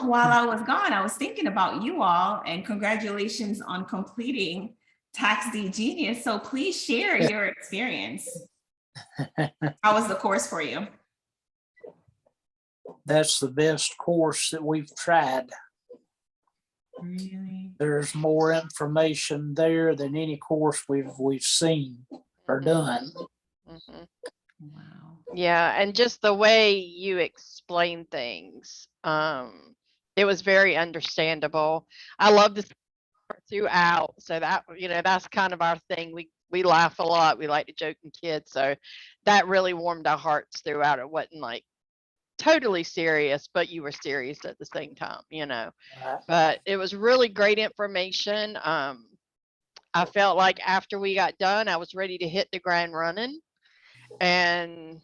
while I was gone, I was thinking about you all, and congratulations on completing Tax D Genius. So please share your experience. How was the course for you? That's the best course that we've tried. Really? There's more information there than any course we've seen or done. Mhm. Wow. Yeah, and just the way you explain things, it was very understandable. I love this throughout, so that that's kind of our thing. We laugh a lot. We like to joke and kid, so that really warmed our hearts throughout. It wasn't like totally serious, but you were serious at the same time. Right. But it was really great information. I felt like after we got done, I was ready to hit the ground running. And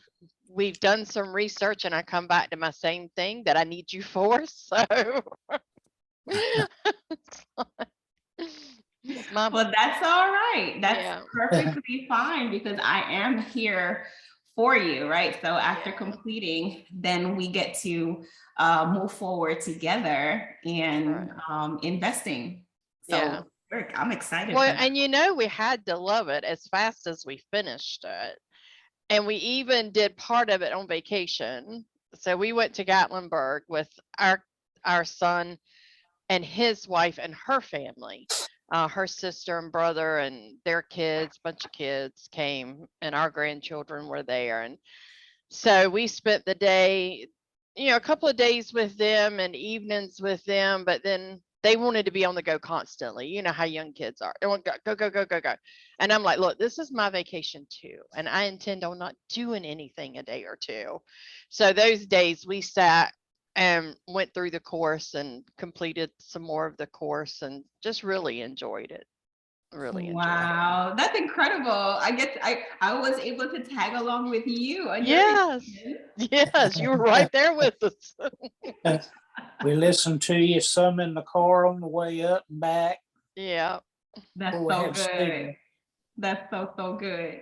we've done some research, and I come back to my same thing that I need you for. So my Well, that's all right. That's yeah, perfectly fine because I am here for you, right? So after yeah, completing, then we get to move forward together and right. investing. Yeah. So I'm excited Well, for that. and we had to love it as fast as we finished it. And we even did part of it on vacation. So we went to Gatlinburg with our son and his wife and her family. Her sister and brother and their kids, bunch of kids came, and our grandchildren were there. And so we spent the day, a couple of days with them and evenings with them, but then they wanted to be on the go constantly. You know how young kids are. They want to go, go, go, go, go, go. And I'm like, look, this is my vacation too. And I intend on not doing anything a day or two. So those days we sat and went through the course and completed some more of the course and just really enjoyed it. Really enjoyed it. Wow, that's incredible. I was able to tag along with you on your Yes. vacation. Yes, you were right there with us. We listened to you some in the car on the way up and back. Yeah. That's Oh, we so had good. signal. That's so good.